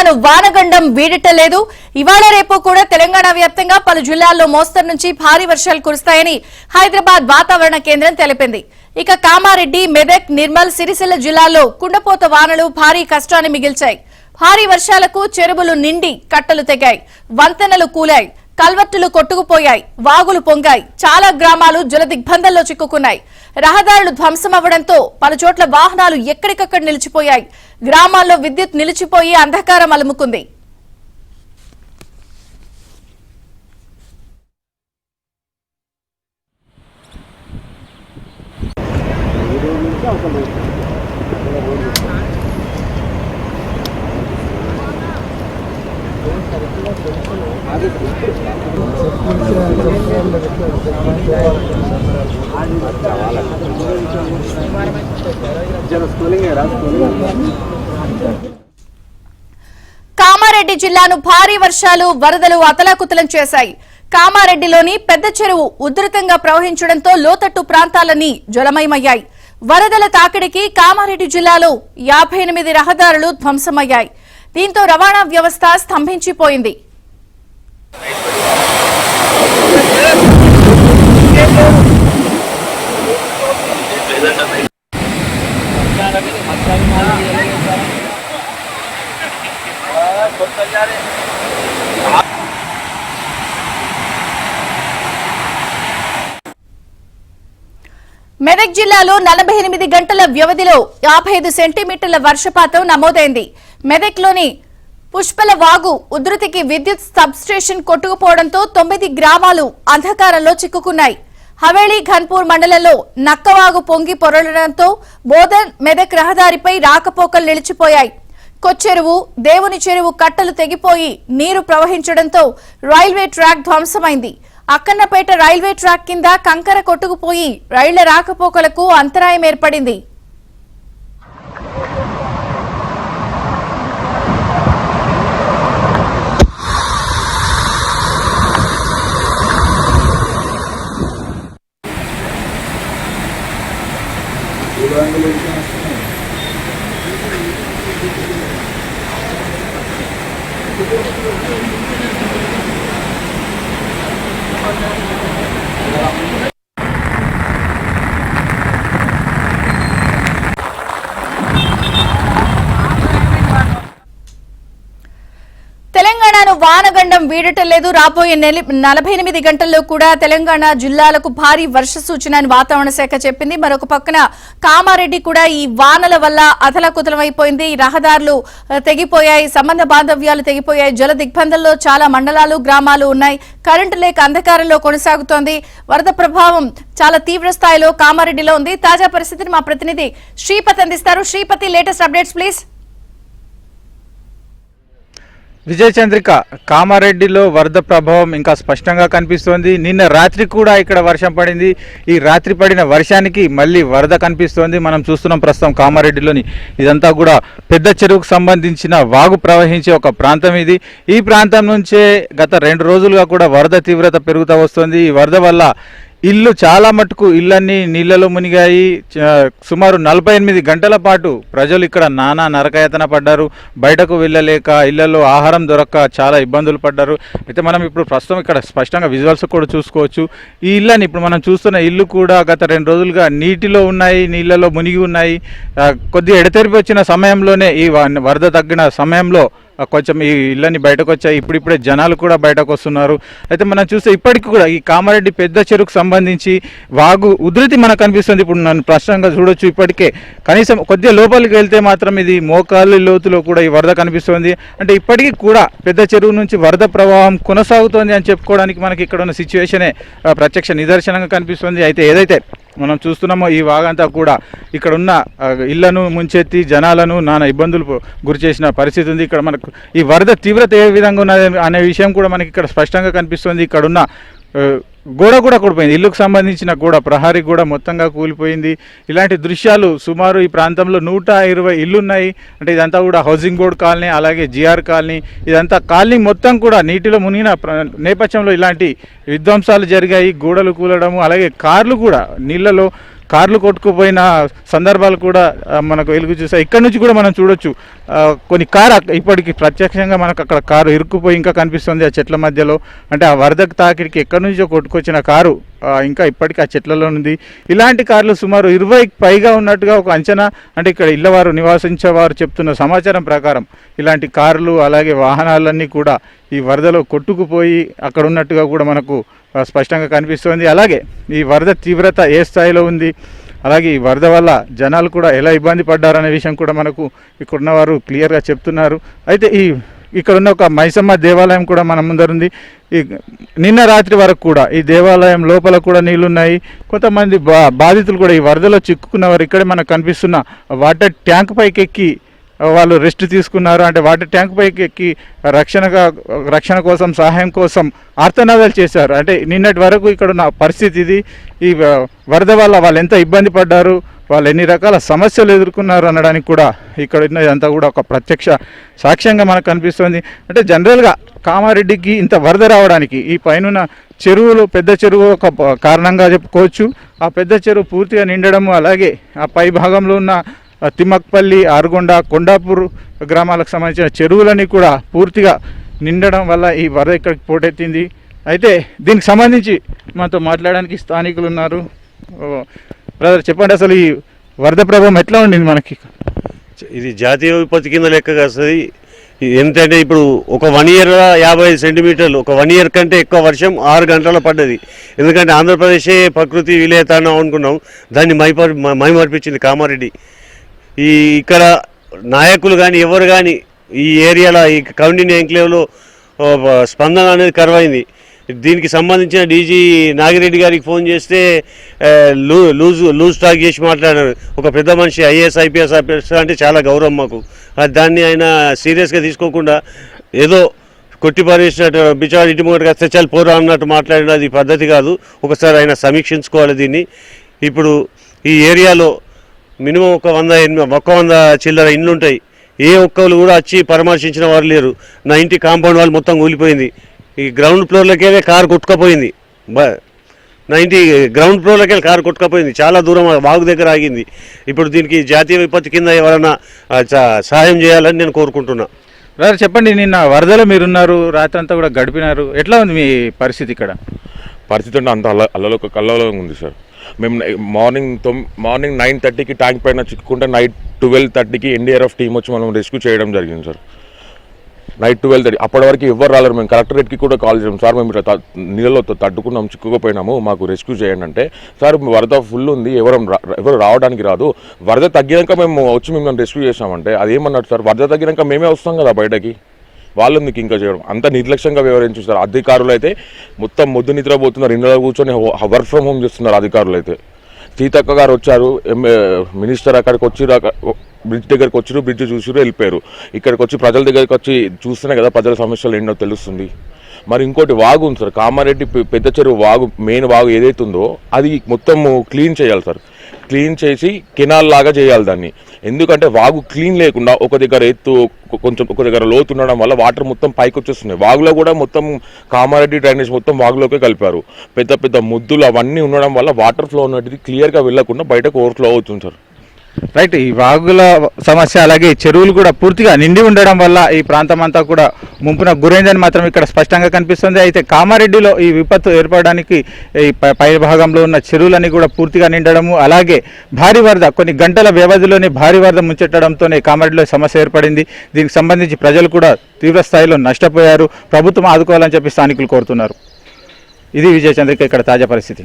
తెలంగాణను వానగండం వీడటలేదు. ఇవాళ రేపు కూడా తెలంగాణ వ్యాప్తంగా పలు జిల్లాల్లో మోస్తరు నుంచి భారీ వర్షాలు కురుస్తాయని హైదరాబాద్ వాతావరణ కేంద్రం తెలిపింది. ఇక కామారెడ్డి, మెదక్, నిర్మల్, సిరిసిల్ల జిల్లాల్లో కుండపోత వానలు భారీ కష్టాన్ని మిగిల్చాయి. భారీ వర్షాలకు చెరువులు నిండి కట్టలు తెగాయి, వంతెనలు కూలాయి, కల్వర్టులు కొట్టుకుపోయాయి, వాగులు పొంగాయి. చాలా గ్రామాలు జలదిగ్బంధంలో చిక్కుకున్నాయి. రహదారులు ధ్వంసమవ్వడంతో పలుచోట్ల వాహనాలు ఎక్కడికక్కడ నిలిచిపోయాయి. గ్రామాల్లో విద్యుత్ నిలిచిపోయి అంధకారం అలుముకుంది. కామారెడ్డి జిల్లాను భారీ వర్షాలు, వరదలు అతలాకుతలం చేశాయి. కామారెడ్డిలోని పెద్ద చెరువు ఉధృతంగా ప్రవహించడంతో లోతట్టు ప్రాంతాలన్నీ జలమయమయ్యాయి. వరదల తాకిడికి కామారెడ్డి జిల్లాలో 58 రహదారులు ధ్వంసమయ్యాయి. దీంతో రవాణా వ్యవస్థ స్తంభించిపోయింది. మెదక్ జిల్లాలో 48 గంటల వ్యవధిలో 55 సెంటీమీటర్ల వర్షపాతం నమోదైంది. మెదక్లోని పుష్పల వాగు ఉధృతికి విద్యుత్ సబ్స్టేషన్ కొట్టుకుపోవడంతో 9 గ్రామాలు అంధకారంలో చిక్కుకున్నాయి. హవేళీ ఘన్పూర్ మండలంలో నక్కవాగు పొంగి పొరలడంతో బోధన్, మెదక్ రహదారిపై రాకపోకలు నిలిచిపోయాయి. కొచ్చెరువు, దేవుని చెరువు కట్టలు తెగిపోయి నీరు ప్రవహించడంతో రైల్వే ట్రాక్ ధ్వంసమైంది. అక్కన్నపేట రైల్వే ట్రాక్ కింద కంకర కొట్టుకుపోయి రైళ్ల రాకపోకలకు అంతరాయం ఏర్పడింది. తెలంగాణను వానగండం వీడటం లేదు. రాబోయే 48 గంటల్లో కూడా తెలంగాణ జిల్లాలకు భారీ వర్ష సూచన అని వాతావరణ శాఖ చెప్పింది. మరొక పక్కన కామారెడ్డి కూడా ఈ వానల వల్ల అతలాకుతలమైపోయింది. రహదారులు తెగిపోయాయి, సంబంధ బాంధవ్యాలు తెగిపోయాయి. జల దిగ్బంధంలో చాలా మండలాలు, గ్రామాలు ఉన్నాయి. కరెంటు లేక అంధకారంలో కొనసాగుతోంది. వరద ప్రభావం చాలా తీవ్ర స్థాయిలో కామారెడ్డిలో ఉంది. తాజా పరిస్థితిని మా ప్రతినిధి శ్రీపతి అందిస్తారు. Sripathi, latest updates please. Vijaya Chandrika, కామారెడ్డిలో వరద ప్రభావం ఇంకా స్పష్టంగా కనిపిస్తోంది. నిన్న రాత్రి కూడా ఇక్కడ వర్షం పడింది. ఈ రాత్రి పడిన వర్షానికి మళ్ళీ వరద కనిపిస్తోంది. మనం చూస్తున్నాం ప్రస్తుతం కామారెడ్డిలోని ఇదంతా కూడా పెద్ద చెరువుకు సంబంధించిన వాగు ప్రవహించే ఒక ప్రాంతం ఇది. ఈ ప్రాంతం నుంచే గత 2 రోజులుగా కూడా వరద తీవ్రత పెరుగుతూ వస్తుంది. ఈ వరద వల్ల ఇల్లు చాలా మటుకు ఇళ్ళన్నీ నీళ్లలో మునిగాయి. సుమారు 48 గంటల పాటు ప్రజలు ఇక్కడ నానా నరకయాతన పడ్డారు. బయటకు వెళ్ళలేక, ఇళ్లలో ఆహారం దొరక్క చాలా ఇబ్బందులు పడ్డారు. అయితే మనం ఇప్పుడు ప్రస్తుతం ఇక్కడ స్పష్టంగా విజువల్స్ కూడా చూసుకోవచ్చు. ఈ ఇళ్ళని ఇప్పుడు మనం చూస్తున్న ఇల్లు కూడా గత 2 రోజులుగా నీటిలో ఉన్నాయి, నీళ్లలో మునిగి ఉన్నాయి. కొద్దిగా ఎడతెరిపి వచ్చిన సమయంలోనే, ఈ వరద తగ్గిన సమయంలో కొంచెం ఈ ఇళ్ళని బయటకు వచ్చాయి. ఇప్పుడిప్పుడే జనాలు కూడా బయటకు వస్తున్నారు. అయితే మనం చూస్తే ఇప్పటికి కూడా ఈ కామారెడ్డి పెద్ద చెరువుకు సంబంధించి వాగు ఉధృతి మనకు కనిపిస్తుంది. ఇప్పుడు నన్ను స్పష్టంగా చూడొచ్చు. ఇప్పటికే కనీసం కొద్దిగా లోపలికి వెళ్తే మాత్రం ఇది మోకాళ్ళ లోతులో కూడా ఈ వరద కనిపిస్తుంది. అంటే ఇప్పటికీ కూడా పెద్ద చెరువు నుంచి వరద ప్రవాహం కొనసాగుతోంది అని చెప్పుకోవడానికి మనకి ఇక్కడ ఉన్న సిచ్యువేషనే ప్రత్యక్ష నిదర్శనంగా కనిపిస్తుంది. అయితే ఏదైతే మనం చూస్తున్నామో ఈ వాగంతా కూడా ఇక్కడ ఉన్న ఇళ్లను ముంచెత్తి జనాలను నానా ఇబ్బందులు గురి చేసిన పరిస్థితి ఉంది. ఇక్కడ మనకు ఈ వరద తీవ్రత ఏ విధంగా ఉన్నది అనే విషయం కూడా మనకి ఇక్కడ స్పష్టంగా కనిపిస్తుంది. ఇక్కడ ఉన్న గోడ కూడా కూలిపోయింది. ఇల్లుకు సంబంధించిన గోడ, ప్రహారీ గోడ మొత్తంగా కూలిపోయింది. ఇలాంటి దృశ్యాలు సుమారు ఈ ప్రాంతంలో 120 ఇల్లు ఉన్నాయి. అంటే ఇదంతా కూడా హౌసింగ్ బోర్డ్ కాలనీ, అలాగే జిఆర్ కాలనీ, ఇదంతా కాలనీ మొత్తం కూడా నీటిలో మునిగిన నేపథ్యంలో ఇలాంటి విధ్వంసాలు జరిగాయి. గోడలు కూలడము, అలాగే కార్లు కూడా నీళ్లలో కార్లు కొట్టుకుపోయిన సందర్భాలు కూడా మనకు వెలుగు చూసాయి. ఇక్కడ నుంచి కూడా మనం చూడొచ్చు కొన్ని కారు ఇప్పటికి ప్రత్యక్షంగా మనకు అక్కడ కారు ఇరుక్కుపోయి ఇంకా కనిపిస్తుంది ఆ చెట్ల మధ్యలో. అంటే ఆ వరదకు తాకిడికి ఎక్కడి నుంచో కొట్టుకొచ్చిన కారు ఇంకా ఇప్పటికీ ఆ చెట్లలో ఉంది. ఇలాంటి కార్లు సుమారు 20కి పైగా ఉన్నట్టుగా ఒక అంచనా. అంటే ఇక్కడ ఇళ్ళవారు నివాసించేవారు చెప్తున్న సమాచారం ప్రకారం ఇలాంటి కార్లు అలాగే వాహనాలన్నీ కూడా ఈ వరదలో కొట్టుకుపోయి అక్కడ ఉన్నట్టుగా కూడా మనకు స్పష్టంగా కనిపిస్తుంది. అలాగే ఈ వరద తీవ్రత ఏ స్థాయిలో ఉంది, అలాగే ఈ వరద వల్ల జనాలు కూడా ఎలా ఇబ్బంది పడ్డారనే విషయం కూడా మనకు ఇక్కడున్నవారు క్లియర్గా చెప్తున్నారు. అయితే ఇక్కడ ఉన్న ఒక మైసమ్మ దేవాలయం కూడా మన ముందరుంది. ఈ నిన్న రాత్రి వరకు కూడా ఈ దేవాలయం లోపల కూడా నీళ్లున్నాయి. కొంతమంది బాధితులు కూడా ఈ వరదలో చిక్కుకున్నవారు ఇక్కడే మనకు కనిపిస్తున్న వాటర్ ట్యాంక్ పైకి ఎక్కి వాళ్ళు రెస్ట్ తీసుకున్నారు. అంటే వాటర్ ట్యాంక్ పైకి ఎక్కి రక్షణ కోసం సహాయం కోసం ఆర్తనాదాలు చేశారు. అంటే నిన్నటి వరకు ఇక్కడ ఉన్న పరిస్థితి ఇది. ఈ వరద వల్ల వాళ్ళు ఎంత ఇబ్బంది పడ్డారు, వాళ్ళు ఎన్ని రకాల సమస్యలు ఎదుర్కొన్నారు అనడానికి కూడా ఇక్కడ ఇదంతా కూడా ఒక ప్రత్యక్ష సాక్ష్యంగా మనకు కనిపిస్తుంది. అంటే జనరల్గా కామారెడ్డికి ఇంత వరద రావడానికి ఈ పైన చెరువులు, పెద్ద చెరువు ఒక కారణంగా చెప్పుకోవచ్చు. ఆ పెద్ద చెరువు పూర్తిగా నిండడము, అలాగే ఆ పై భాగంలో ఉన్న తిమ్మక్పల్లి, ఆరుగొండ, కొండాపూర్ గ్రామాలకు సంబంధించిన చెరువులన్నీ కూడా పూర్తిగా నిండడం వల్ల ఈ వరద ఇక్కడికి పోటెత్తింది. అయితే దీనికి సంబంధించి మనతో మాట్లాడడానికి స్థానికులు ఉన్నారు. బ్రదర్ చెప్పండి, అసలు ఈ వరద ప్రభావం ఎట్లా ఉండింది మనకి? ఇది జాతీయ విపత్తు కింద లెక్క కాస్తుంది. ఎంతంటే ఇప్పుడు ఒక 1 year 55 సెంటీమీటర్లు, ఒక 1 year కంటే ఎక్కువ వర్షం 6 గంటల పడ్డది. ఎందుకంటే ఆంధ్రప్రదేశే ప్రకృతి విలేతానం అనుకున్నాం, దాన్ని మైమర్పించింది కామారెడ్డి. ఇక్కడ నాయకులు కానీ ఎవరు కానీ ఈ ఏరియాలో ఈ కౌండిన్య ఎంక్లేవ్లో స్పందన అనేది కరువైంది. దీనికి సంబంధించిన డీజీ నాగిరెడ్డి గారికి ఫోన్ చేస్తే లూజ్ టాక్ చేసి మాట్లాడారు. ఒక పెద్ద మనిషి, ఐఏఎస్ ఐపీఎస్ ఆఫీసర్ అంటే చాలా గౌరవం మాకు. దాన్ని ఆయన సీరియస్గా తీసుకోకుండా ఏదో కొట్టిపారేసినట్టు బిచారు ఇంటి ముంగటికి వస్తే చాలు పోరా అన్నట్టు మాట్లాడిన అది పద్ధతి కాదు. ఒకసారి ఆయన సమీక్షించుకోవాలి దీన్ని. ఇప్పుడు ఈ ఏరియాలో మినిమం ఒక 100 చిల్లర ఇండ్లు ఉంటాయి. ఏ ఒక్కరు కూడా వచ్చి పరామర్శించిన వారు లేరు. నా ఇంటి కాంపౌండ్ వాళ్ళు మొత్తం కూలిపోయింది. ఈ గ్రౌండ్ ఫ్లోర్లకే కారు కొట్టుకపోయింది. నా ఇంటి గ్రౌండ్ ఫ్లోర్లకే కారు కొట్టుకపోయింది. చాలా దూరం వాగు దగ్గర ఆగింది. ఇప్పుడు దీనికి జాతీయ విపత్తు కింద ఎవరైనా సహాయం చేయాలని నేను కోరుకుంటున్నా. బ్రదర్ చెప్పండి, నిన్న వరదలో మీరున్నారు, రాత్రి అంతా కూడా గడిపినారు. ఎట్లా ఉంది మీ పరిస్థితి ఇక్కడ? పరిస్థితి అంటే అంత కల్లలో ఉంది సార్. మేము మార్నింగ్ 9:30కి ట్యాంక్ పైన చిక్కుకుంటే నైట్ 12:30కి ఎన్డీఆర్ఎఫ్ టీం వచ్చి మనం రెస్క్యూ చేయడం జరిగింది సార్. నైట్ 12:30 అప్పటి వరకు ఎవరు రాలేరు. మేము కలెక్టరేట్కి కూడా కాల్ చేసాం, సార్ మేము ఇట్లా నీళ్ళలో తట్టుకున్నాం, చిక్కుకుపోయినాము, మాకు రెస్క్యూ చేయండి అంటే, సార్ వరద ఫుల్ ఉంది, ఎవరు రావడానికి రాదు, వరద తగ్గినాక మేము వచ్చి మిమ్మల్ని రెస్క్యూ చేసామంటే అదేమన్నట్టు సార్? వరద తగ్గినాక మేమే వస్తాం కదా బయటకి, వాళ్ళు మీకు ఇంకా చేయడం అంత నిర్లక్ష్యంగా వ్యవహరించారు. అధికారులు అయితే మొత్తం మొద్దు నిద్రపోతున్నారు, ఇళ్ళలో కూర్చొని వర్క్ ఫ్రమ్ హోమ్ చేస్తున్నారు అధికారులు అయితే. సీతక్క గారు వచ్చారు, మినిస్టర్ అక్కడికి వచ్చి బ్రిడ్జ్ దగ్గరికి వచ్చారు, బ్రిడ్జ్ చూసిరు, వెళ్ళిపోయారు. ఇక్కడికి వచ్చి ప్రజల దగ్గరికి వచ్చి చూస్తేనే కదా ప్రజల సమస్యలు ఏంటో తెలుస్తుంది. మరి ఇంకోటి వాగు ఉంది సార్, కామారెడ్డి పెద్ద చెరువు వాగు, మెయిన్ వాగు ఏదైతే ఉందో అది మొత్తం క్లీన్ చేయాలి సార్. క్లీన్ చేసి కెనాల్ లాగా చేయాలి దాన్ని. ఎందుకంటే వాగు క్లీన్ లేకుండా ఒక దగ్గర ఎత్తు కొంచెం ఒక దగ్గర లోతు ఉండడం వల్ల వాటర్ మొత్తం పైకి వచ్చేస్తున్నాయి. వాగులో కూడా మొత్తం కామారెడ్డి డ్రైనేజ్ మొత్తం వాగులోకే కలిపారు. పెద్ద పెద్ద ముద్దులు అవన్నీ ఉండడం వల్ల వాటర్ ఫ్లో ఉన్నది క్లియర్గా వెళ్లకుండా బయటకు ఓవర్ఫ్లో అవుతుంది సార్. రైట్, ఈ వాగుల సమస్య అలాగే చెరువులు కూడా పూర్తిగా నిండి ఉండడం వల్ల ఈ ప్రాంతం అంతా కూడా ముంపున గురైందని మాత్రం ఇక్కడ స్పష్టంగా కనిపిస్తుంది. అయితే కామారెడ్డిలో ఈ విపత్తు ఏర్పడడానికి ఈ పై భాగంలో ఉన్న చెరువులన్నీ కూడా పూర్తిగా నిండడము, అలాగే భారీ వరద కొన్ని గంటల వ్యవధిలోనే భారీ వరద ముంచెట్టడంతోనే కామారెడ్డిలో సమస్య ఏర్పడింది. దీనికి సంబంధించి ప్రజలు కూడా తీవ్ర స్థాయిలో నష్టపోయారు. ప్రభుత్వం ఆదుకోవాలని చెప్పి స్థానికులు కోరుతున్నారు. ఇది విజయ చంద్రిక ఇక్కడ తాజా పరిస్థితి.